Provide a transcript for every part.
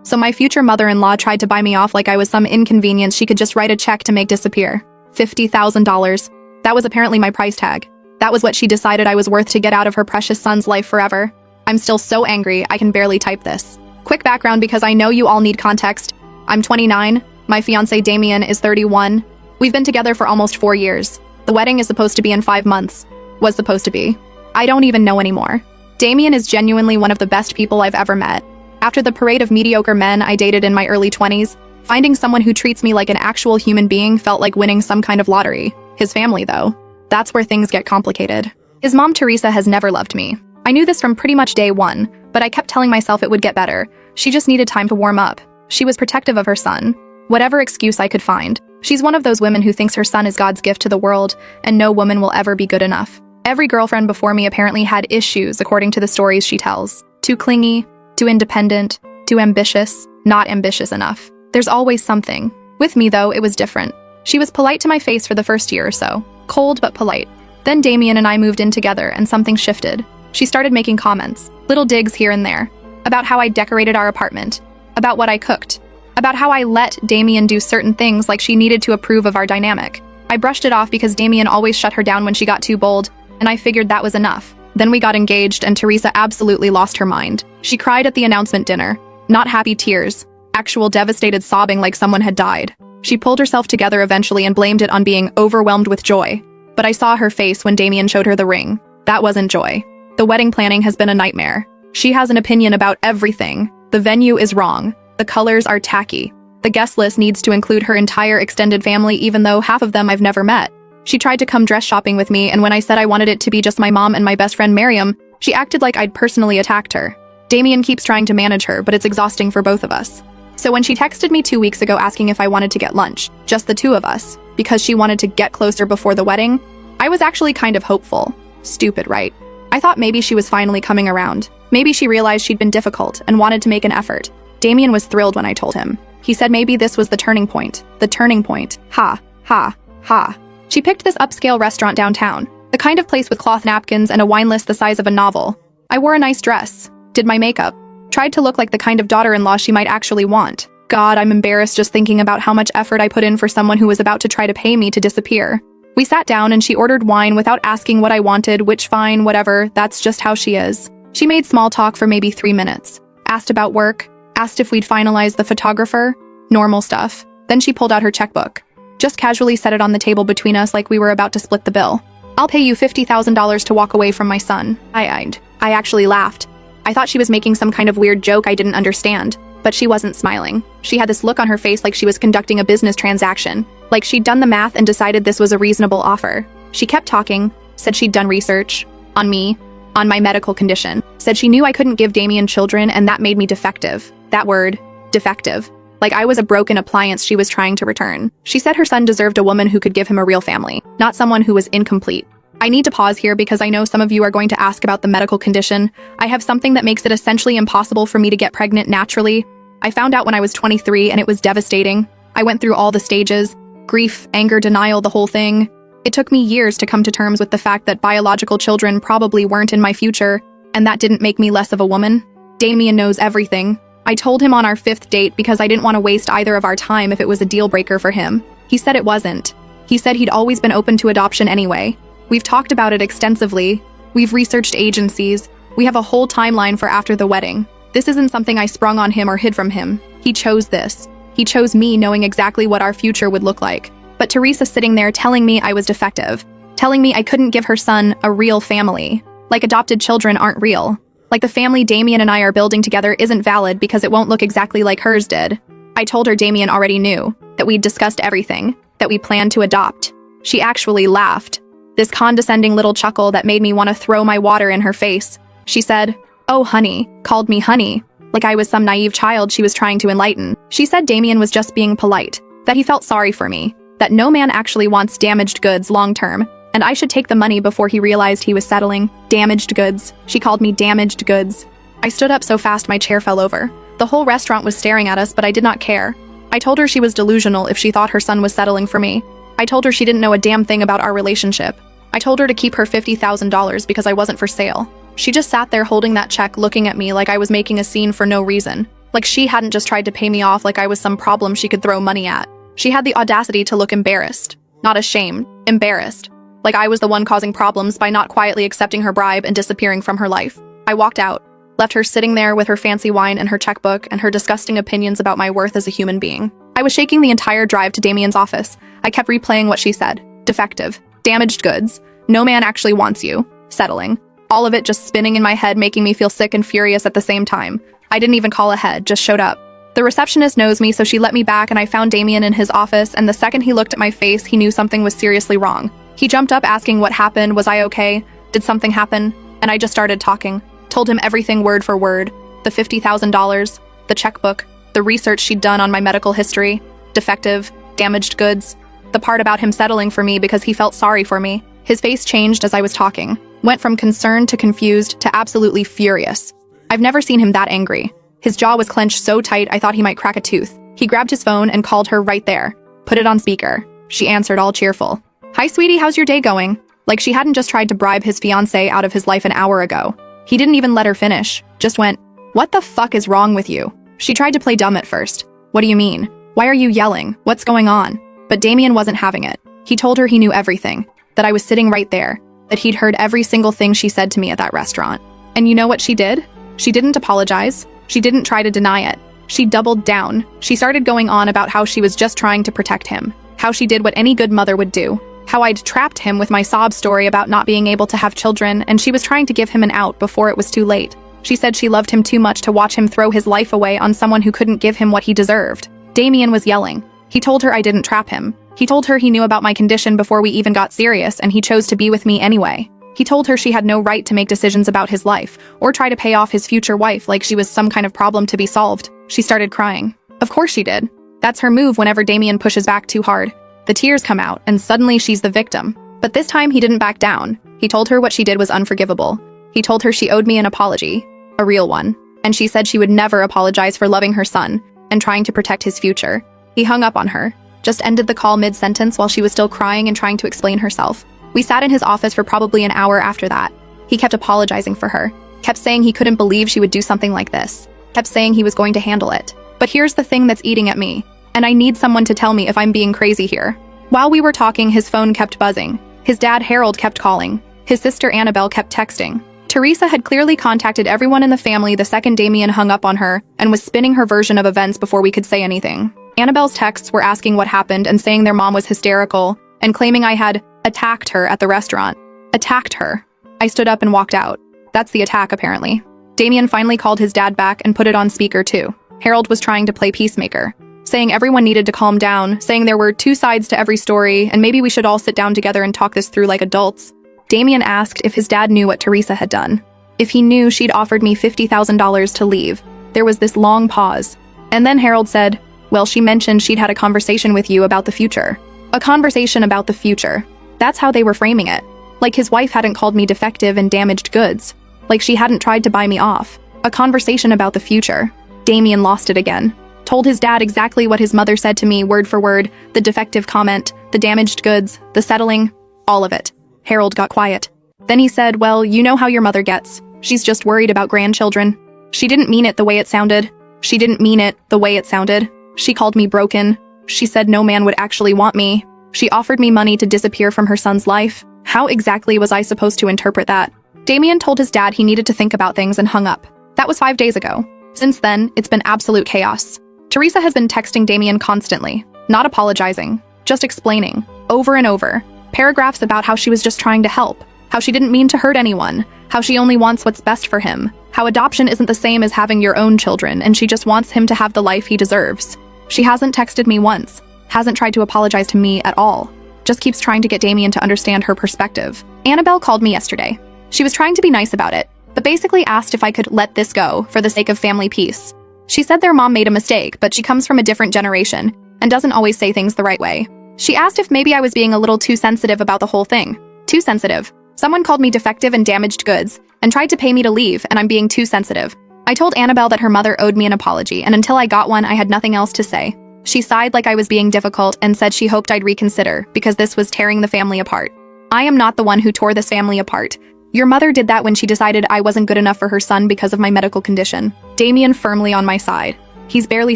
So my future mother-in-law tried to buy me off like I was some inconvenience she could just write a check to make disappear. $50,000. That was apparently my price tag. That was what she decided I was worth to get out of her precious son's life forever. I'm still so angry, I can barely type this. Quick background because I know you all need context. I'm 29. My fiancé Damien is 31. We've been together for almost 4 years. The wedding is supposed to be in 5 months. Was supposed to be. I don't even know anymore. Damien is genuinely one of the best people I've ever met. After the parade of mediocre men I dated in my early 20s, finding someone who treats me like an actual human being felt like winning some kind of lottery. His family, though. That's where things get complicated. His mom, Teresa, has never loved me. I knew this from pretty much day one, but I kept telling myself it would get better. She just needed time to warm up. She was protective of her son. Whatever excuse I could find. She's one of those women who thinks her son is God's gift to the world, and no woman will ever be good enough. Every girlfriend before me apparently had issues, according to the stories she tells. Too clingy, too independent, too ambitious, not ambitious enough. There's always something. With me, though, it was different. She was polite to my face for the first year or so. Cold but polite. Then Damien and I moved in together and something shifted. She started making comments, little digs here and there, about how I decorated our apartment, about what I cooked, about how I let Damien do certain things like she needed to approve of our dynamic. I brushed it off because Damien always shut her down when she got too bold, and I figured that was enough. Then we got engaged and Teresa absolutely lost her mind. She cried at the announcement dinner. Not happy tears. Actual devastated sobbing like someone had died. She pulled herself together eventually and blamed it on being overwhelmed with joy. But I saw her face when Damien showed her the ring. That wasn't joy. The wedding planning has been a nightmare. She has an opinion about everything. The venue is wrong. The colors are tacky. The guest list needs to include her entire extended family even though half of them I've never met. She tried to come dress shopping with me, and when I said I wanted it to be just my mom and my best friend Miriam, she acted like I'd personally attacked her. Damien keeps trying to manage her, but it's exhausting for both of us. So when she texted me 2 weeks ago asking if I wanted to get lunch, just the two of us, because she wanted to get closer before the wedding, I was actually kind of hopeful. Stupid, right? I thought maybe she was finally coming around. Maybe she realized she'd been difficult and wanted to make an effort. Damien was thrilled when I told him. He said maybe this was the turning point. The turning point. Ha, ha, ha. She picked this upscale restaurant downtown, the kind of place with cloth napkins and a wine list the size of a novel. I wore a nice dress, did my makeup, tried to look like the kind of daughter-in-law she might actually want. God, I'm embarrassed just thinking about how much effort I put in for someone who was about to try to pay me to disappear. We sat down and she ordered wine without asking what I wanted, which fine, whatever, that's just how she is. She made small talk for maybe 3 minutes, asked about work, asked if we'd finalized the photographer, normal stuff. Then she pulled out her checkbook. Just casually set it on the table between us like we were about to split the bill. I'll pay you $50,000 to walk away from my son. I actually laughed. I thought she was making some kind of weird joke I didn't understand, but she wasn't smiling. She had this look on her face like she was conducting a business transaction, like she'd done the math and decided this was a reasonable offer. She kept talking, said she'd done research on me, on my medical condition, said she knew I couldn't give Damien children and that made me defective. That word, defective. Like I was a broken appliance she was trying to return. She said her son deserved a woman who could give him a real family, not someone who was incomplete. I need to pause here because I know some of you are going to ask about the medical condition. I have something that makes it essentially impossible for me to get pregnant naturally. I found out when I was 23 and it was devastating. I went through all the stages, grief, anger, denial, the whole thing. It took me years to come to terms with the fact that biological children probably weren't in my future, and that didn't make me less of a woman. Damien knows everything. I told him on our 5th date because I didn't want to waste either of our time if it was a deal breaker for him. He said it wasn't. He said he'd always been open to adoption anyway. We've talked about it extensively. We've researched agencies. We have a whole timeline for after the wedding. This isn't something I sprung on him or hid from him. He chose this. He chose me knowing exactly what our future would look like. But Teresa sitting there telling me I was defective, telling me I couldn't give her son a real family. Like adopted children aren't real. Like the family Damien and I are building together isn't valid because it won't look exactly like hers did. I told her Damien already knew, that we'd discussed everything, that we planned to adopt. She actually laughed. This condescending little chuckle that made me want to throw my water in her face. She said, "Oh, honey," called me honey, like I was some naive child she was trying to enlighten. She said Damien was just being polite, that he felt sorry for me, that no man actually wants damaged goods long term, and I should take the money before he realized he was settling. Damaged goods. She called me damaged goods. I stood up so fast my chair fell over. The whole restaurant was staring at us, but I did not care. I told her she was delusional if she thought her son was settling for me. I told her she didn't know a damn thing about our relationship. I told her to keep her $50,000 because I wasn't for sale. She just sat there holding that check looking at me like I was making a scene for no reason. Like she hadn't just tried to pay me off like I was some problem she could throw money at. She had the audacity to look embarrassed. Not ashamed, embarrassed. Like I was the one causing problems by not quietly accepting her bribe and disappearing from her life. I walked out, left her sitting there with her fancy wine and her checkbook and her disgusting opinions about my worth as a human being. I was shaking the entire drive to Damien's office. I kept replaying what she said. Defective. Damaged goods. No man actually wants you. Settling. All of it just spinning in my head, making me feel sick and furious at the same time. I didn't even call ahead, just showed up. The receptionist knows me, so she let me back and I found Damien in his office, and the second he looked at my face, he knew something was seriously wrong. He jumped up asking what happened, was I okay, did something happen? And I just started talking. Told him everything word for word. The $50,000, the checkbook, the research she'd done on my medical history, defective, damaged goods, the part about him settling for me because he felt sorry for me. His face changed as I was talking. Went from concerned to confused to absolutely furious. I've never seen him that angry. His jaw was clenched so tight I thought he might crack a tooth. He grabbed his phone and called her right there. Put it on speaker. She answered all cheerful. Hi, sweetie, how's your day going? Like she hadn't just tried to bribe his fiancé out of his life an hour ago. He didn't even let her finish. Just went, what the fuck is wrong with you? She tried to play dumb at first. What do you mean? Why are you yelling? What's going on? But Damien wasn't having it. He told her he knew everything. That I was sitting right there. That he'd heard every single thing she said to me at that restaurant. And you know what she did? She didn't apologize. She didn't try to deny it. She doubled down. She started going on about how she was just trying to protect him. How she did what any good mother would do. How I'd trapped him with my sob story about not being able to have children, and she was trying to give him an out before it was too late. She said she loved him too much to watch him throw his life away on someone who couldn't give him what he deserved. Damien was yelling. He told her I didn't trap him. He told her he knew about my condition before we even got serious, and he chose to be with me anyway. He told her she had no right to make decisions about his life, or try to pay off his future wife like she was some kind of problem to be solved. She started crying. Of course she did. That's her move whenever Damien pushes back too hard. The tears come out, and suddenly she's the victim. But this time he didn't back down. He told her what she did was unforgivable. He told her she owed me an apology. A real one. And she said she would never apologize for loving her son, and trying to protect his future. He hung up on her. Just ended the call mid-sentence while she was still crying and trying to explain herself. We sat in his office for probably an hour after that. He kept apologizing for her. Kept saying he couldn't believe she would do something like this. Kept saying he was going to handle it. But here's the thing that's eating at me. And I need someone to tell me if I'm being crazy here. While we were talking, his phone kept buzzing. His dad, Harold, kept calling. His sister, Annabelle, kept texting. Teresa had clearly contacted everyone in the family the second Damien hung up on her and was spinning her version of events before we could say anything. Annabelle's texts were asking what happened and saying their mom was hysterical and claiming I had attacked her at the restaurant. Attacked her. I stood up and walked out. That's the attack, apparently. Damien finally called his dad back and put it on speaker, too. Harold was trying to play peacemaker, saying everyone needed to calm down, saying there were two sides to every story, and maybe we should all sit down together and talk this through like adults. Damien asked if his dad knew what Teresa had done. If he knew she'd offered me $50,000 to leave. There was this long pause. And then Harold said, well, she mentioned she'd had a conversation with you about the future. A conversation about the future. That's how they were framing it. Like his wife hadn't called me defective and damaged goods. Like she hadn't tried to buy me off. A conversation about the future. Damien lost it again. Told his dad exactly what his mother said to me word for word, the defective comment, the damaged goods, the settling, all of it. Harold got quiet. Then he said, well, you know how your mother gets. She's just worried about grandchildren. She didn't mean it the way it sounded. She didn't mean it the way it sounded. She called me broken. She said no man would actually want me. She offered me money to disappear from her son's life. How exactly was I supposed to interpret that? Damien told his dad he needed to think about things and hung up. That was 5 days ago. Since then, it's been absolute chaos. Teresa has been texting Damien constantly, not apologizing, just explaining, over and over, paragraphs about how she was just trying to help, how she didn't mean to hurt anyone, how she only wants what's best for him, how adoption isn't the same as having your own children and she just wants him to have the life he deserves. She hasn't texted me once, hasn't tried to apologize to me at all, just keeps trying to get Damien to understand her perspective. Annabelle called me yesterday. She was trying to be nice about it, but basically asked if I could let this go for the sake of family peace. She said their mom made a mistake, but she comes from a different generation and doesn't always say things the right way. She asked if maybe I was being a little too sensitive about the whole thing. Too sensitive. Someone called me defective and damaged goods and tried to pay me to leave, and I'm being too sensitive. I told Annabelle that her mother owed me an apology, and until I got one, I had nothing else to say. She sighed like I was being difficult and said she hoped I'd reconsider because this was tearing the family apart. I am not the one who tore this family apart. Your mother did that when she decided I wasn't good enough for her son because of my medical condition. Damien firmly on my side. He's barely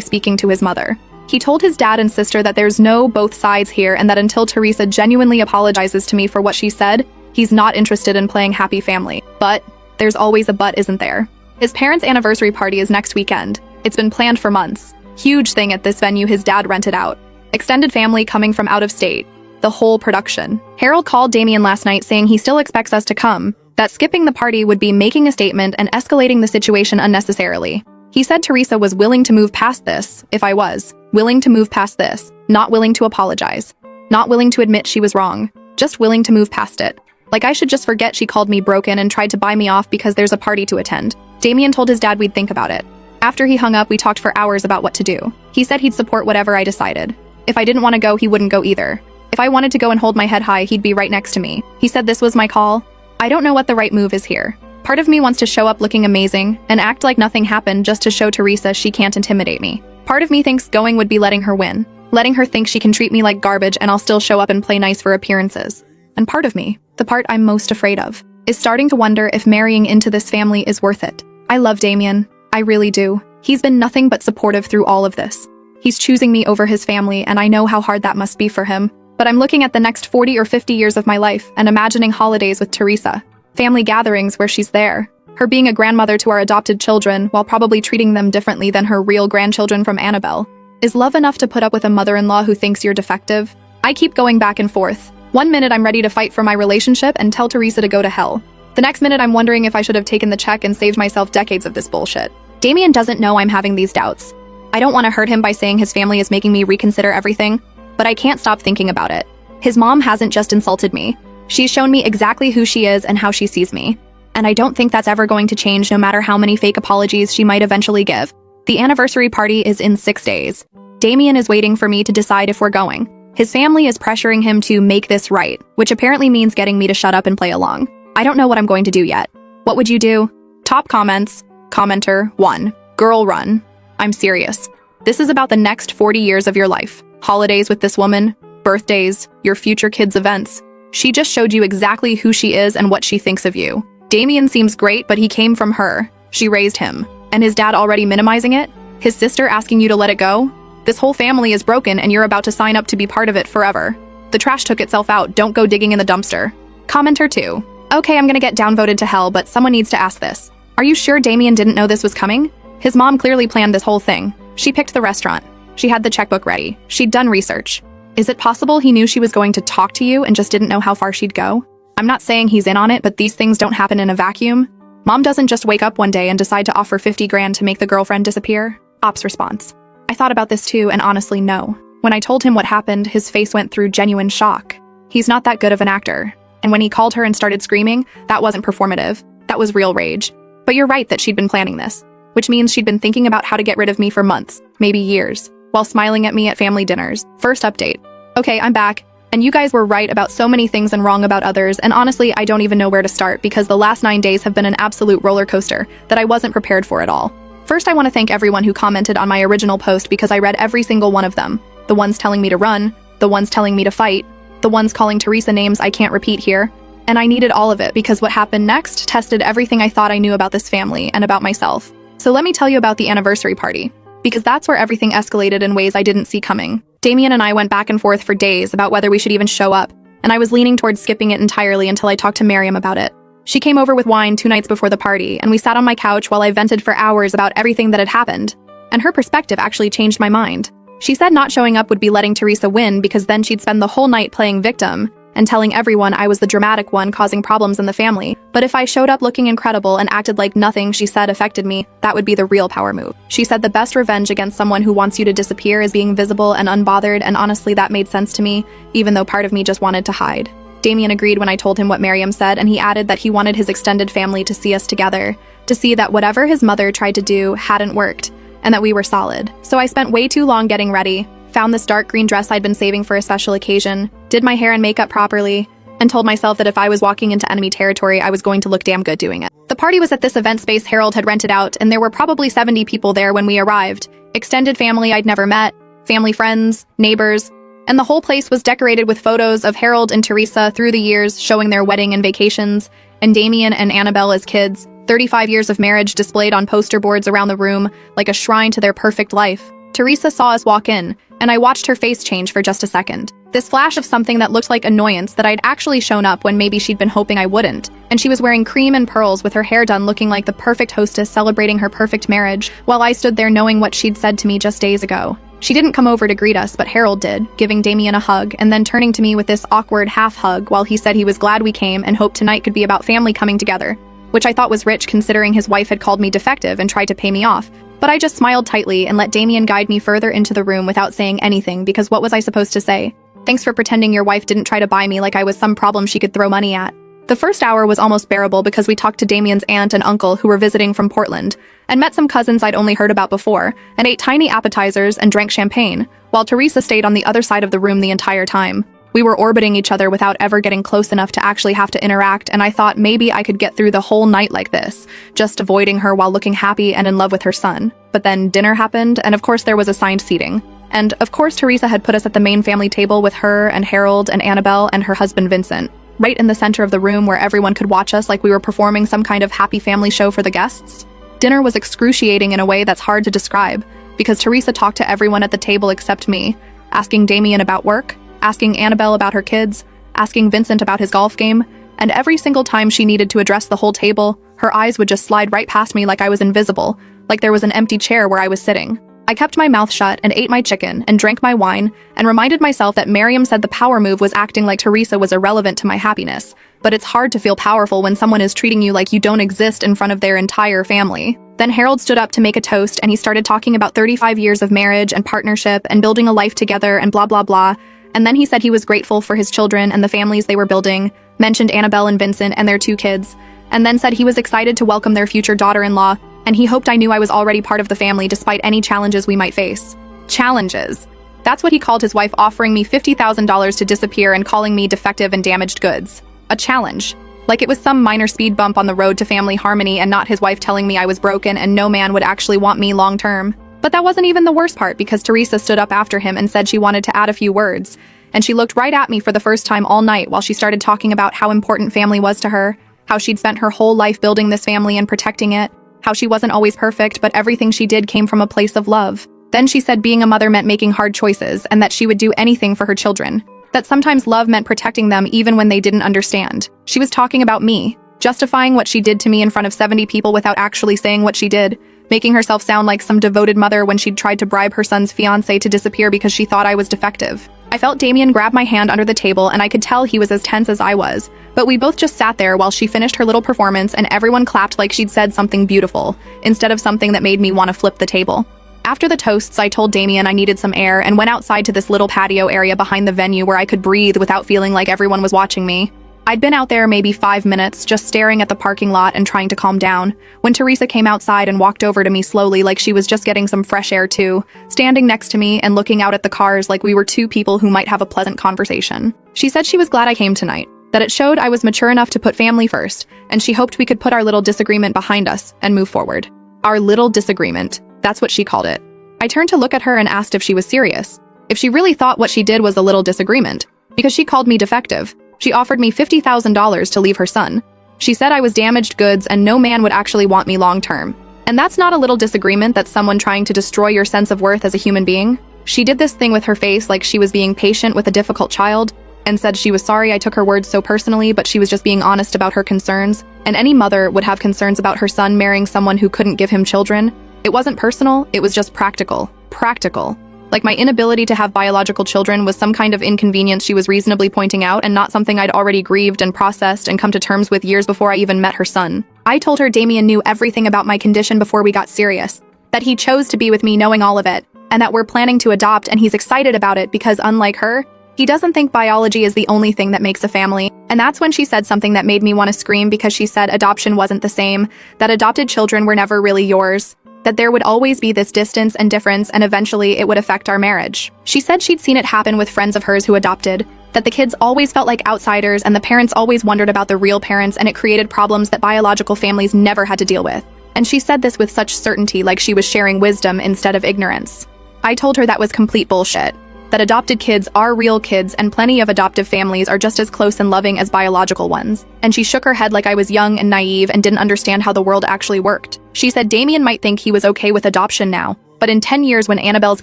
speaking to his mother. He told his dad and sister that there's no both sides here and that until Teresa genuinely apologizes to me for what she said, he's not interested in playing happy family. But there's always a but, isn't there? His parents' anniversary party is next weekend. It's been planned for months. Huge thing at this venue his dad rented out. Extended family coming from out of state. The whole production. Harold called Damien last night saying he still expects us to come, that skipping the party would be making a statement and escalating the situation unnecessarily. He said Teresa was willing to move past this, if I was. Willing to move past this. Not willing to apologize. Not willing to admit she was wrong. Just willing to move past it. Like I should just forget she called me broken and tried to buy me off because there's a party to attend. Damien told his dad we'd think about it. After he hung up, we talked for hours about what to do. He said he'd support whatever I decided. If I didn't want to go, he wouldn't go either. If I wanted to go and hold my head high, he'd be right next to me. He said this was my call. I don't know what the right move is here. Part of me wants to show up looking amazing and act like nothing happened just to show Teresa she can't intimidate me. Part of me thinks going would be letting her win. Letting her think she can treat me like garbage and I'll still show up and play nice for appearances. And part of me, the part I'm most afraid of, is starting to wonder if marrying into this family is worth it. I love Damien. I really do. He's been nothing but supportive through all of this. He's choosing me over his family and I know how hard that must be for him. But I'm looking at the next 40 or 50 years of my life and imagining holidays with Teresa. Family gatherings where she's there. Her being a grandmother to our adopted children while probably treating them differently than her real grandchildren from Annabelle. Is love enough to put up with a mother-in-law who thinks you're defective? I keep going back and forth. One minute I'm ready to fight for my relationship and tell Teresa to go to hell. The next minute I'm wondering if I should have taken the check and saved myself decades of this bullshit. Damien doesn't know I'm having these doubts. I don't want to hurt him by saying his family is making me reconsider everything, but I can't stop thinking about it. His mom hasn't just insulted me. She's shown me exactly who she is and how she sees me. And I don't think that's ever going to change no matter how many fake apologies she might eventually give. The anniversary party is in 6 days. Damien is waiting for me to decide if we're going. His family is pressuring him to make this right, which apparently means getting me to shut up and play along. I don't know what I'm going to do yet. What would you do? Top comments. Commenter 1. Girl run. I'm serious. This is about the next 40 years of your life. Holidays with this woman, birthdays, your future kids' events. She just showed you exactly who she is and what she thinks of you. Damien seems great, but he came from her. She raised him. And his dad already minimizing it? His sister asking you to let it go? This whole family is broken and you're about to sign up to be part of it forever. The trash took itself out, don't go digging in the dumpster. Commenter 2. Okay, I'm gonna get downvoted to hell, but someone needs to ask this. Are you sure Damien didn't know this was coming? His mom clearly planned this whole thing. She picked the restaurant. She had the checkbook ready. She'd done research. Is it possible he knew she was going to talk to you and just didn't know how far she'd go? I'm not saying he's in on it, but these things don't happen in a vacuum. Mom doesn't just wake up one day and decide to offer 50 grand to make the girlfriend disappear. Ops response. I thought about this too, and honestly, no. When I told him what happened, his face went through genuine shock. He's not that good of an actor. And when he called her and started screaming, that wasn't performative. That was real rage. But you're right that she'd been planning this, which means she'd been thinking about how to get rid of me for months, maybe years, while smiling at me at family dinners. First update. Okay, I'm back. And you guys were right about so many things and wrong about others, and honestly, I don't even know where to start because the last 9 days have been an absolute roller coaster that I wasn't prepared for at all. First, I want to thank everyone who commented on my original post because I read every single one of them. The ones telling me to run, the ones telling me to fight, the ones calling Teresa names I can't repeat here. And I needed all of it because what happened next tested everything I thought I knew about this family and about myself. So let me tell you about the anniversary party, because that's where everything escalated in ways I didn't see coming. Damien and I went back and forth for days about whether we should even show up, and I was leaning towards skipping it entirely until I talked to Miriam about it. She came over with wine 2 nights before the party, and we sat on my couch while I vented for hours about everything that had happened. And her perspective actually changed my mind. She said not showing up would be letting Teresa win because then she'd spend the whole night playing victim and telling everyone I was the dramatic one causing problems in the family. But if I showed up looking incredible and acted like nothing she said affected me, that would be the real power move. She said the best revenge against someone who wants you to disappear is being visible and unbothered, and honestly that made sense to me, even though part of me just wanted to hide. Damien agreed when I told him what Miriam said, and he added that he wanted his extended family to see us together, to see that whatever his mother tried to do hadn't worked, and that we were solid. So I spent way too long getting ready, found this dark green dress I'd been saving for a special occasion, did my hair and makeup properly, and told myself that if I was walking into enemy territory, I was going to look damn good doing it. The party was at this event space Harold had rented out, and there were probably 70 people there when we arrived. Extended family I'd never met, family friends, neighbors, and the whole place was decorated with photos of Harold and Teresa through the years, showing their wedding and vacations, and Damien and Annabelle as kids, 35 years of marriage displayed on poster boards around the room like a shrine to their perfect life. Teresa saw us walk in, and I watched her face change for just a second. This flash of something that looked like annoyance that I'd actually shown up when maybe she'd been hoping I wouldn't. And she was wearing cream and pearls with her hair done, looking like the perfect hostess celebrating her perfect marriage, while I stood there knowing what she'd said to me just days ago. She didn't come over to greet us, but Harold did, giving Damien a hug and then turning to me with this awkward half hug while he said he was glad we came and hoped tonight could be about family coming together, which I thought was rich considering his wife had called me defective and tried to pay me off. But I just smiled tightly and let Damien guide me further into the room without saying anything, because what was I supposed to say? Thanks for pretending your wife didn't try to buy me like I was some problem she could throw money at. The first hour was almost bearable because we talked to Damien's aunt and uncle who were visiting from Portland, and met some cousins I'd only heard about before, and ate tiny appetizers and drank champagne, while Teresa stayed on the other side of the room the entire time. We were orbiting each other without ever getting close enough to actually have to interact, and I thought maybe I could get through the whole night like this, just avoiding her while looking happy and in love with her son. But then dinner happened, and of course there was assigned seating. And of course Teresa had put us at the main family table with her and Harold and Annabelle and her husband Vincent, right in the center of the room where everyone could watch us like we were performing some kind of happy family show for the guests. Dinner was excruciating in a way that's hard to describe, because Teresa talked to everyone at the table except me, asking Damien about work, asking Annabelle about her kids, asking Vincent about his golf game, and every single time she needed to address the whole table, her eyes would just slide right past me like I was invisible, like there was an empty chair where I was sitting. I kept my mouth shut and ate my chicken and drank my wine and reminded myself that Miriam said the power move was acting like Teresa was irrelevant to my happiness, but it's hard to feel powerful when someone is treating you like you don't exist in front of their entire family. Then Harold stood up to make a toast and he started talking about 35 years of marriage and partnership and building a life together and blah blah blah. And then he said he was grateful for his children and the families they were building, mentioned Annabelle and Vincent and their 2 kids, and then said he was excited to welcome their future daughter-in-law, and he hoped I knew I was already part of the family despite any challenges we might face. Challenges. That's what he called his wife offering me $50,000 to disappear and calling me defective and damaged goods. A challenge. Like it was some minor speed bump on the road to family harmony and not his wife telling me I was broken and no man would actually want me long-term. But that wasn't even the worst part, because Teresa stood up after him and said she wanted to add a few words, and she looked right at me for the first time all night while she started talking about how important family was to her, how she'd spent her whole life building this family and protecting it, how she wasn't always perfect, but everything she did came from a place of love. Then she said being a mother meant making hard choices and that she would do anything for her children, that sometimes love meant protecting them even when they didn't understand. She was talking about me, justifying what she did to me in front of 70 people without actually saying what she did, making herself sound like some devoted mother when she'd tried to bribe her son's fiancé to disappear because she thought I was defective. I felt Damien grab my hand under the table and I could tell he was as tense as I was, but we both just sat there while she finished her little performance and everyone clapped like she'd said something beautiful, instead of something that made me want to flip the table. After the toasts, I told Damien I needed some air and went outside to this little patio area behind the venue where I could breathe without feeling like everyone was watching me. I'd been out there maybe 5 minutes, just staring at the parking lot and trying to calm down, when Teresa came outside and walked over to me slowly like she was just getting some fresh air too, standing next to me and looking out at the cars like we were 2 people who might have a pleasant conversation. She said she was glad I came tonight, that it showed I was mature enough to put family first, and she hoped we could put our little disagreement behind us and move forward. Our little disagreement. That's what she called it. I turned to look at her and asked if she was serious, if she really thought what she did was a little disagreement, because she called me defective. She offered me $50,000 to leave her son. She said I was damaged goods and no man would actually want me long-term. And that's not a little disagreement, that's someone trying to destroy your sense of worth as a human being. She did this thing with her face like she was being patient with a difficult child, and said she was sorry I took her words so personally, but she was just being honest about her concerns, and any mother would have concerns about her son marrying someone who couldn't give him children. It wasn't personal, it was just practical. Practical. Like my inability to have biological children was some kind of inconvenience she was reasonably pointing out and not something I'd already grieved and processed and come to terms with years before I even met her son. I told her Damien knew everything about my condition before we got serious, that he chose to be with me knowing all of it, and that we're planning to adopt and he's excited about it because unlike her, he doesn't think biology is the only thing that makes a family. And that's when she said something that made me want to scream, because she said adoption wasn't the same, that adopted children were never really yours, that there would always be this distance and difference and eventually it would affect our marriage. She said she'd seen it happen with friends of hers who adopted, that the kids always felt like outsiders and the parents always wondered about the real parents, and it created problems that biological families never had to deal with. And she said this with such certainty, like she was sharing wisdom instead of ignorance. I told her that was complete bullshit. that adopted kids are real kids and plenty of adoptive families are just as close and loving as biological ones. And she shook her head like I was young and naive and didn't understand how the world actually worked. She said Damien might think he was okay with adoption now, but in 10 years when Annabelle's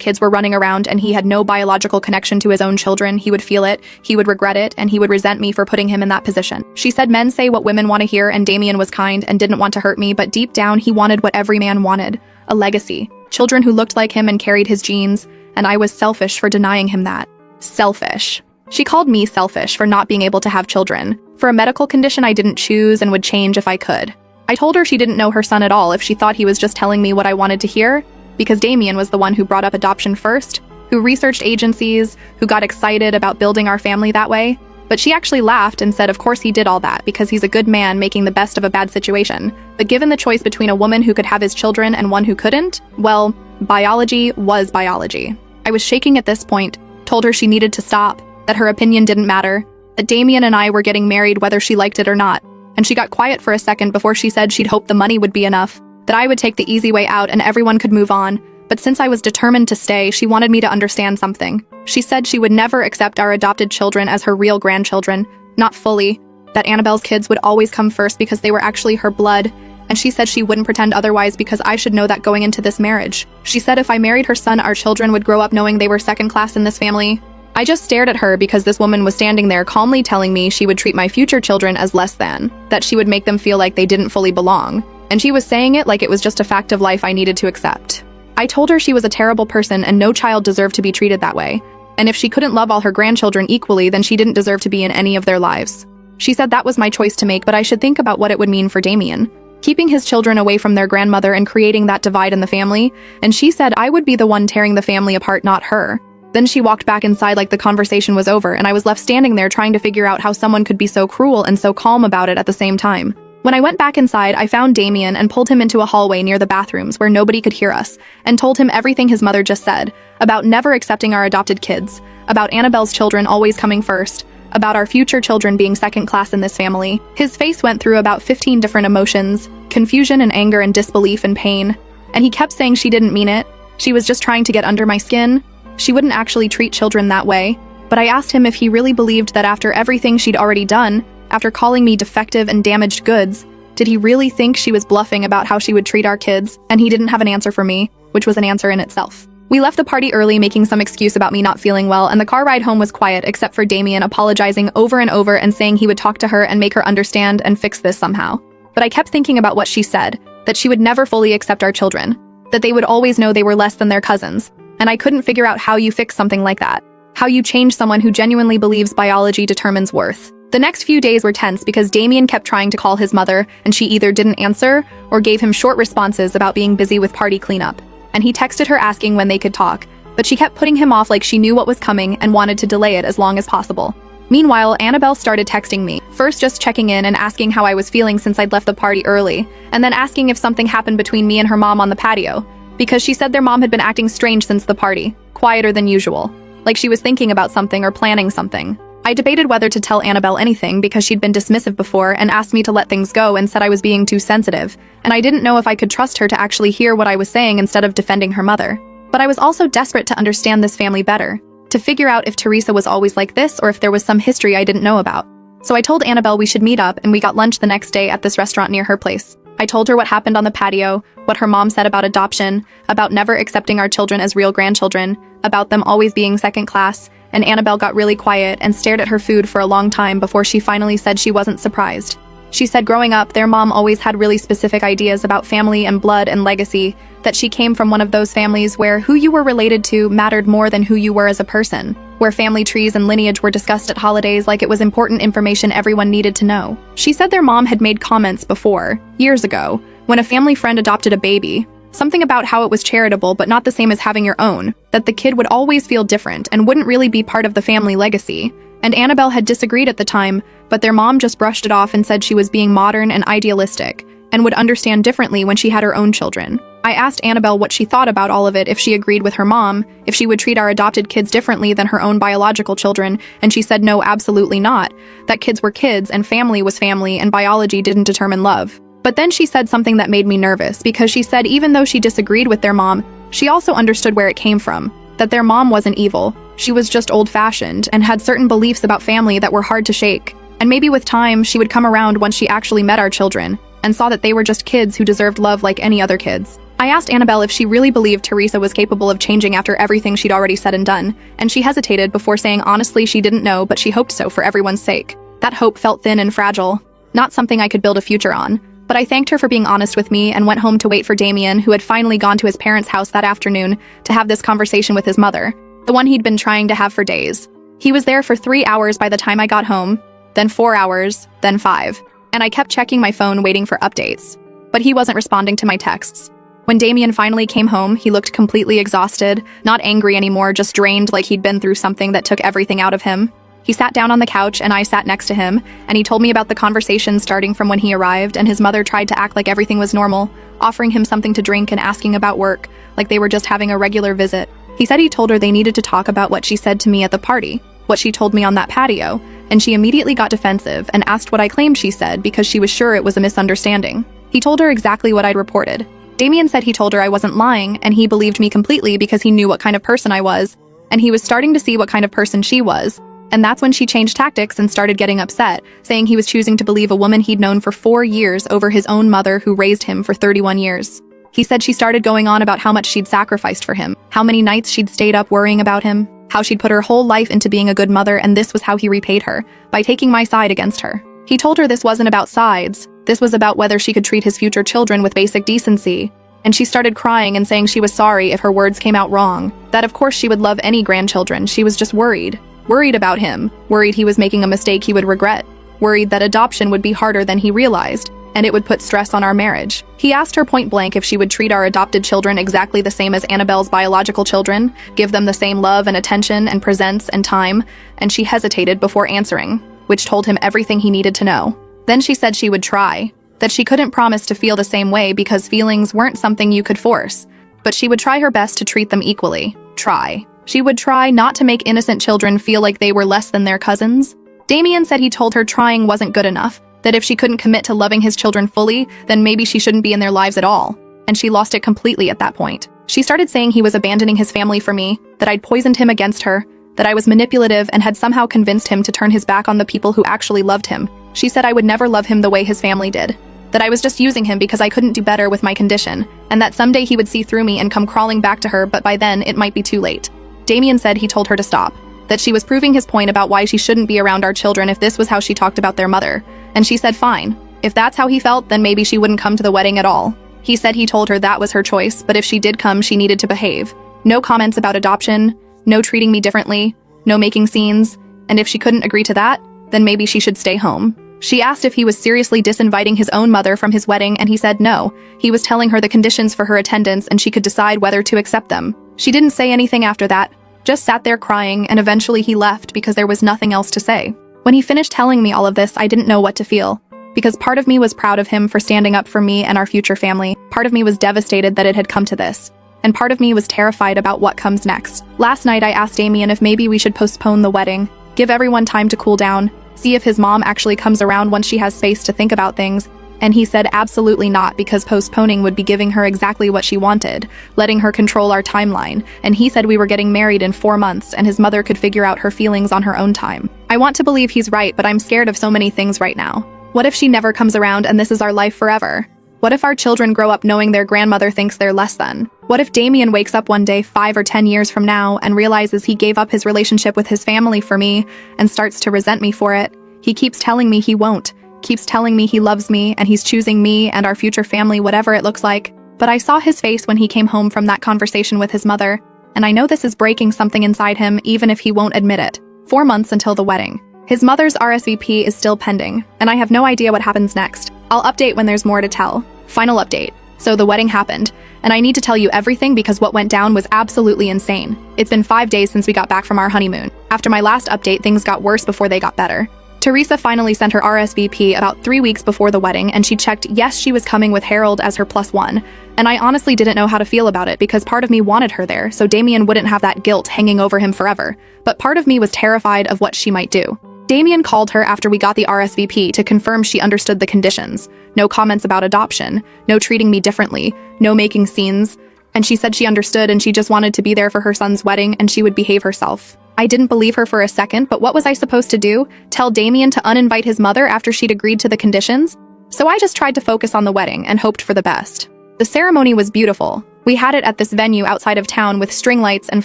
kids were running around and he had no biological connection to his own children, he would feel it, he would regret it, and he would resent me for putting him in that position. She said men say what women want to hear, and Damien was kind and didn't want to hurt me, but deep down he wanted what every man wanted, a legacy. Children who looked like him and carried his genes, and I was selfish for denying him that. Selfish. She called me selfish for not being able to have children, for a medical condition I didn't choose and would change if I could. I told her she didn't know her son at all if she thought he was just telling me what I wanted to hear, because Damien was the one who brought up adoption first, who researched agencies, who got excited about building our family that way. But she actually laughed and said of course he did all that because he's a good man making the best of a bad situation. But given the choice between a woman who could have his children and one who couldn't, well, biology was biology. I was shaking at this point, told her she needed to stop, that her opinion didn't matter, that Damien and I were getting married whether she liked it or not, and she got quiet for a second before she said she'd hoped the money would be enough, that I would take the easy way out and everyone could move on, but since I was determined to stay, she wanted me to understand something. She said she would never accept our adopted children as her real grandchildren, not fully, that Annabelle's kids would always come first because they were actually her blood, and she said she wouldn't pretend otherwise because I should know that going into this marriage. She said if I married her son, our children would grow up knowing they were second class in this family. I just stared at her because this woman was standing there calmly telling me she would treat my future children as less than, that she would make them feel like they didn't fully belong, and she was saying it like it was just a fact of life I needed to accept. I told her she was a terrible person and no child deserved to be treated that way, and if she couldn't love all her grandchildren equally, then she didn't deserve to be in any of their lives. She said that was my choice to make, but I should think about what it would mean for Damien, keeping his children away from their grandmother and creating that divide in the family, and she said I would be the one tearing the family apart, not her. Then she walked back inside like the conversation was over, and I was left standing there trying to figure out how someone could be so cruel and so calm about it at the same time. When I went back inside, I found Damien and pulled him into a hallway near the bathrooms where nobody could hear us, and told him everything his mother just said, about never accepting our adopted kids, about Annabelle's children always coming first, about our future children being second class in this family. His face went through about 15 different emotions, confusion and anger and disbelief and pain, and he kept saying she didn't mean it, she was just trying to get under my skin, she wouldn't actually treat children that way. But I asked him if he really believed that after everything she'd already done, after calling me defective and damaged goods, did he really think she was bluffing about how she would treat our kids? And he didn't have an answer for me, which was an answer in itself. We left the party early, making some excuse about me not feeling well, and the car ride home was quiet except for Damien apologizing over and over and saying he would talk to her and make her understand and fix this somehow. But I kept thinking about what she said, that she would never fully accept our children, that they would always know they were less than their cousins, and I couldn't figure out how you fix something like that, how you change someone who genuinely believes biology determines worth. The next few days were tense because Damien kept trying to call his mother, and she either didn't answer or gave him short responses about being busy with party cleanup. And he texted her asking when they could talk, but she kept putting him off like she knew what was coming and wanted to delay it as long as possible. Meanwhile, Annabelle started texting me, first just checking in and asking how I was feeling since I'd left the party early, and then asking if something happened between me and her mom on the patio, because she said their mom had been acting strange since the party, quieter than usual, like she was thinking about something or planning something. I debated whether to tell Annabelle anything because she'd been dismissive before and asked me to let things go and said I was being too sensitive, and I didn't know if I could trust her to actually hear what I was saying instead of defending her mother. But I was also desperate to understand this family better, to figure out if Teresa was always like this or if there was some history I didn't know about. So I told Annabelle we should meet up, and we got lunch the next day at this restaurant near her place. I told her what happened on the patio, what her mom said about adoption, about never accepting our children as real grandchildren, about them always being second class, and Annabelle got really quiet and stared at her food for a long time before she finally said she wasn't surprised. She said growing up, their mom always had really specific ideas about family and blood and legacy, that she came from one of those families where who you were related to mattered more than who you were as a person, where family trees and lineage were discussed at holidays like it was important information everyone needed to know. She said their mom had made comments before, years ago, when a family friend adopted a baby, something about how it was charitable but not the same as having your own, that the kid would always feel different and wouldn't really be part of the family legacy. And Annabelle had disagreed at the time, but their mom just brushed it off and said she was being modern and idealistic, and would understand differently when she had her own children. I asked Annabelle what she thought about all of it, if she agreed with her mom, if she would treat our adopted kids differently than her own biological children, and she said no, absolutely not, that kids were kids and family was family and biology didn't determine love. But then she said something that made me nervous, because she said even though she disagreed with their mom, she also understood where it came from, that their mom wasn't evil. She was just old-fashioned and had certain beliefs about family that were hard to shake. And maybe with time, she would come around once she actually met our children and saw that they were just kids who deserved love like any other kids. I asked Annabelle if she really believed Teresa was capable of changing after everything she'd already said and done, and she hesitated before saying honestly she didn't know, but she hoped so for everyone's sake. That hope felt thin and fragile, not something I could build a future on. But I thanked her for being honest with me and went home to wait for Damien, who had finally gone to his parents' house that afternoon to have this conversation with his mother, the one he'd been trying to have for days. He was there for 3 hours by the time I got home, then 4 hours, then 5. And I kept checking my phone waiting for updates. But he wasn't responding to my texts. When Damien finally came home, he looked completely exhausted, not angry anymore, just drained like he'd been through something that took everything out of him. He sat down on the couch and I sat next to him, and he told me about the conversation starting from when he arrived, and his mother tried to act like everything was normal, offering him something to drink and asking about work, like they were just having a regular visit. He said he told her they needed to talk about what she said to me at the party, what she told me on that patio, and she immediately got defensive and asked what I claimed she said because she was sure it was a misunderstanding. He told her exactly what I'd reported. Damien said he told her I wasn't lying, and he believed me completely because he knew what kind of person I was, and he was starting to see what kind of person she was. And that's when she changed tactics and started getting upset, saying he was choosing to believe a woman he'd known for 4 years over his own mother who raised him for 31 years. He said she started going on about how much she'd sacrificed for him, how many nights she'd stayed up worrying about him, how she'd put her whole life into being a good mother, and this was how he repaid her, by taking my side against her. He told her this wasn't about sides, this was about whether she could treat his future children with basic decency. And she started crying and saying she was sorry if her words came out wrong, that of course she would love any grandchildren, she was just worried. Worried about him, worried he was making a mistake he would regret, worried that adoption would be harder than he realized, and it would put stress on our marriage. He asked her point blank if she would treat our adopted children exactly the same as Annabelle's biological children, give them the same love and attention and presence and time, and she hesitated before answering, which told him everything he needed to know. Then she said she would try, that she couldn't promise to feel the same way because feelings weren't something you could force, but she would try her best to treat them equally. Try. She would try not to make innocent children feel like they were less than their cousins. Damien said he told her trying wasn't good enough, that if she couldn't commit to loving his children fully, then maybe she shouldn't be in their lives at all. And she lost it completely at that point. She started saying he was abandoning his family for me, that I'd poisoned him against her, that I was manipulative and had somehow convinced him to turn his back on the people who actually loved him. She said I would never love him the way his family did, that I was just using him because I couldn't do better with my condition, and that someday he would see through me and come crawling back to her, but by then it might be too late. Damien said he told her to stop, that she was proving his point about why she shouldn't be around our children if this was how she talked about their mother, and she said fine. If that's how he felt, then maybe she wouldn't come to the wedding at all. He said he told her that was her choice, but if she did come, she needed to behave. No comments about adoption, no treating me differently, no making scenes, and if she couldn't agree to that, then maybe she should stay home. She asked if he was seriously disinviting his own mother from his wedding, and he said no. He was telling her the conditions for her attendance and she could decide whether to accept them. She didn't say anything after that, just sat there crying, and eventually he left because there was nothing else to say. When he finished telling me all of this, I didn't know what to feel, because part of me was proud of him for standing up for me and our future family. Part of me was devastated that it had come to this, and part of me was terrified about what comes next. Last night I asked Damien if maybe we should postpone the wedding, give everyone time to cool down, see if his mom actually comes around once she has space to think about things, and he said absolutely not, because postponing would be giving her exactly what she wanted, letting her control our timeline, and he said we were getting married in 4 months and his mother could figure out her feelings on her own time. I want to believe he's right, but I'm scared of so many things right now. What if she never comes around and this is our life forever? What if our children grow up knowing their grandmother thinks they're less than? What if Damien wakes up one day 5 or 10 years from now and realizes he gave up his relationship with his family for me and starts to resent me for it? He keeps telling me he won't, keeps telling me he loves me and he's choosing me and our future family, whatever it looks like. But I saw his face when he came home from that conversation with his mother, and I know this is breaking something inside him even if he won't admit it. 4 months until the wedding. His mother's RSVP is still pending, and I have no idea what happens next. I'll update when there's more to tell. Final update. So the wedding happened, and I need to tell you everything because what went down was absolutely insane. It's been 5 days since we got back from our honeymoon. After my last update, things got worse before they got better. Teresa finally sent her RSVP about 3 weeks before the wedding, and she checked yes she was coming with Harold as her +1, and I honestly didn't know how to feel about it because part of me wanted her there so Damien wouldn't have that guilt hanging over him forever, but part of me was terrified of what she might do. Damien called her after we got the RSVP to confirm she understood the conditions. No comments about adoption, no treating me differently, no making scenes, and she said she understood and she just wanted to be there for her son's wedding and she would behave herself. I didn't believe her for a second, but what was I supposed to do? Tell Damien to uninvite his mother after she'd agreed to the conditions? So I just tried to focus on the wedding and hoped for the best. The ceremony was beautiful. We had it at this venue outside of town with string lights and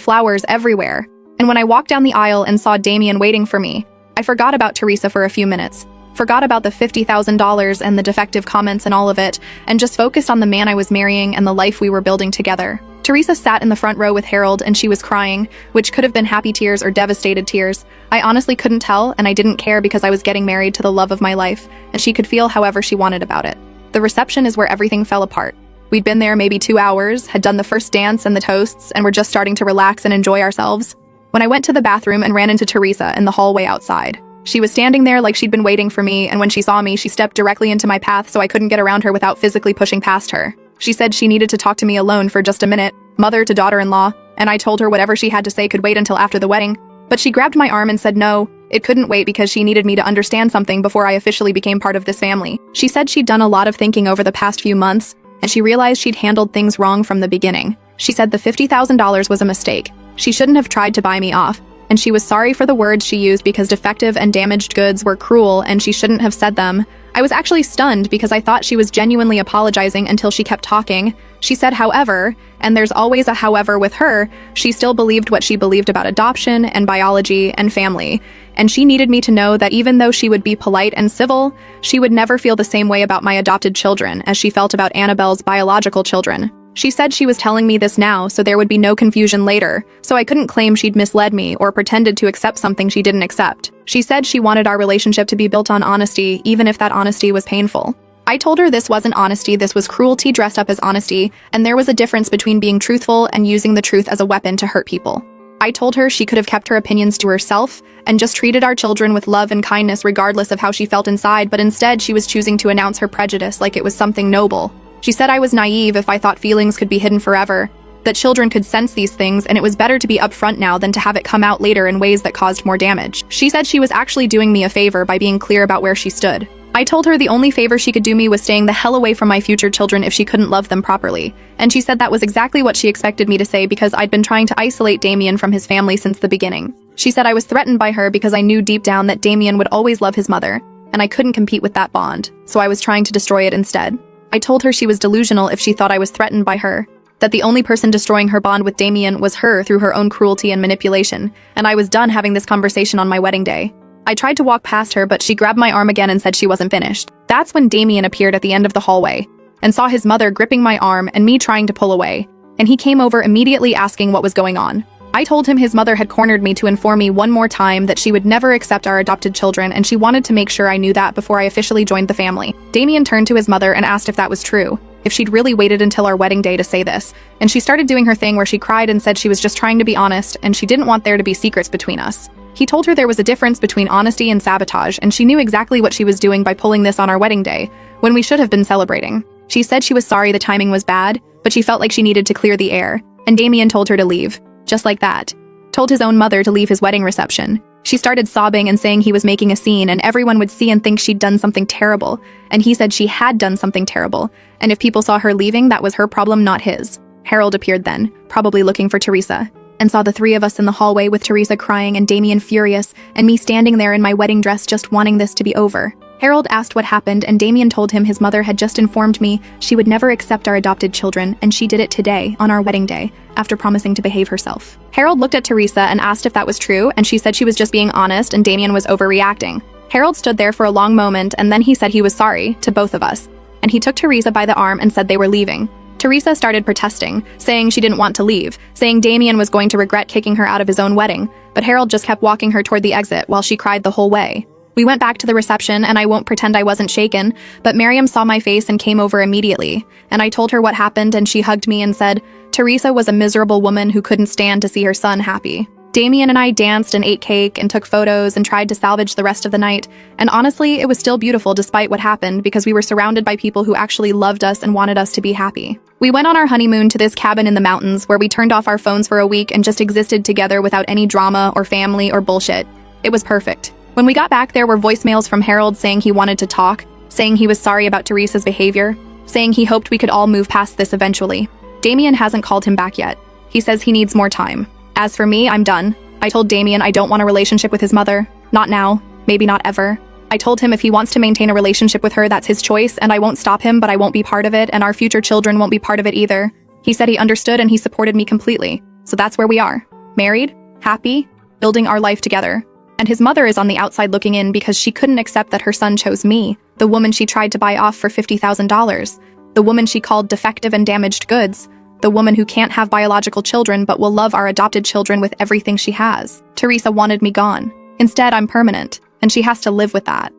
flowers everywhere. And when I walked down the aisle and saw Damien waiting for me, I forgot about Teresa for a few minutes. Forgot about the $50,000 and the defective comments and all of it, and just focused on the man I was marrying and the life we were building together. Teresa sat in the front row with Harold and she was crying, which could have been happy tears or devastated tears. I honestly couldn't tell, and I didn't care because I was getting married to the love of my life, and she could feel however she wanted about it. The reception is where everything fell apart. We'd been there maybe 2 hours, had done the first dance and the toasts, and were just starting to relax and enjoy ourselves when I went to the bathroom and ran into Teresa in the hallway outside. She was standing there like she'd been waiting for me, and when she saw me, she stepped directly into my path so I couldn't get around her without physically pushing past her. She said she needed to talk to me alone for just a minute, mother to daughter-in-law, and I told her whatever she had to say could wait until after the wedding. But she grabbed my arm and said no, it couldn't wait because she needed me to understand something before I officially became part of this family. She said she'd done a lot of thinking over the past few months, and she realized she'd handled things wrong from the beginning. She said the $50,000 was a mistake. She shouldn't have tried to buy me off, and she was sorry for the words she used because defective and damaged goods were cruel and she shouldn't have said them. I was actually stunned because I thought she was genuinely apologizing until she kept talking. She said, however, and there's always a however with her, she still believed what she believed about adoption and biology and family. And she needed me to know that even though she would be polite and civil, she would never feel the same way about my adopted children as she felt about Annabelle's biological children. She said she was telling me this now so there would be no confusion later, so I couldn't claim she'd misled me or pretended to accept something she didn't accept. She said she wanted our relationship to be built on honesty, even if that honesty was painful. I told her this wasn't honesty, this was cruelty dressed up as honesty, and there was a difference between being truthful and using the truth as a weapon to hurt people. I told her she could have kept her opinions to herself and just treated our children with love and kindness regardless of how she felt inside, but instead she was choosing to announce her prejudice like it was something noble. She said I was naive if I thought feelings could be hidden forever, that children could sense these things and it was better to be upfront now than to have it come out later in ways that caused more damage. She said she was actually doing me a favor by being clear about where she stood. I told her the only favor she could do me was staying the hell away from my future children if she couldn't love them properly. And she said that was exactly what she expected me to say because I'd been trying to isolate Damien from his family since the beginning. She said I was threatened by her because I knew deep down that Damien would always love his mother, and I couldn't compete with that bond, so I was trying to destroy it instead. I told her she was delusional if she thought I was threatened by her, that the only person destroying her bond with Damien was her through her own cruelty and manipulation, and I was done having this conversation on my wedding day. I tried to walk past her, but she grabbed my arm again and said she wasn't finished. That's when Damien appeared at the end of the hallway, and saw his mother gripping my arm and me trying to pull away, and he came over immediately asking what was going on. I told him his mother had cornered me to inform me one more time that she would never accept our adopted children, and she wanted to make sure I knew that before I officially joined the family. Damien turned to his mother and asked if that was true, if she'd really waited until our wedding day to say this, and she started doing her thing where she cried and said she was just trying to be honest and she didn't want there to be secrets between us. He told her there was a difference between honesty and sabotage, and she knew exactly what she was doing by pulling this on our wedding day, when we should have been celebrating. She said she was sorry the timing was bad, but she felt like she needed to clear the air, and Damien told her to leave. Just like that. Told his own mother to leave his wedding reception. She started sobbing and saying he was making a scene and everyone would see and think she'd done something terrible, and he said she had done something terrible, and if people saw her leaving, that was her problem, not his. Harold appeared then, probably looking for Teresa, and saw the three of us in the hallway with Teresa crying and Damien furious, and me standing there in my wedding dress just wanting this to be over. Harold asked what happened, and Damien told him his mother had just informed me she would never accept our adopted children, and she did it today, on our wedding day, after promising to behave herself. Harold looked at Teresa and asked if that was true, and she said she was just being honest and Damien was overreacting. Harold stood there for a long moment, and then he said he was sorry, to both of us, and he took Teresa by the arm and said they were leaving. Teresa started protesting, saying she didn't want to leave, saying Damien was going to regret kicking her out of his own wedding, but Harold just kept walking her toward the exit while she cried the whole way. We went back to the reception, and I won't pretend I wasn't shaken, but Miriam saw my face and came over immediately, and I told her what happened, and she hugged me and said, Teresa was a miserable woman who couldn't stand to see her son happy. Damien and I danced and ate cake and took photos and tried to salvage the rest of the night, and honestly, it was still beautiful despite what happened because we were surrounded by people who actually loved us and wanted us to be happy. We went on our honeymoon to this cabin in the mountains where we turned off our phones for a week and just existed together without any drama or family or bullshit. It was perfect. When we got back, there were voicemails from Harold saying he wanted to talk, saying he was sorry about Teresa's behavior, saying he hoped we could all move past this eventually. Damien hasn't called him back yet. He says he needs more time. As for me, I'm done. I told Damien I don't want a relationship with his mother. Not now. Maybe not ever. I told him if he wants to maintain a relationship with her, that's his choice, and I won't stop him, but I won't be part of it, and our future children won't be part of it either. He said he understood and he supported me completely. So that's where we are. Married, happy, building our life together. And his mother is on the outside looking in because she couldn't accept that her son chose me, the woman she tried to buy off for $50,000, the woman she called defective and damaged goods, the woman who can't have biological children but will love our adopted children with everything she has. Teresa wanted me gone. Instead, I'm permanent, and she has to live with that.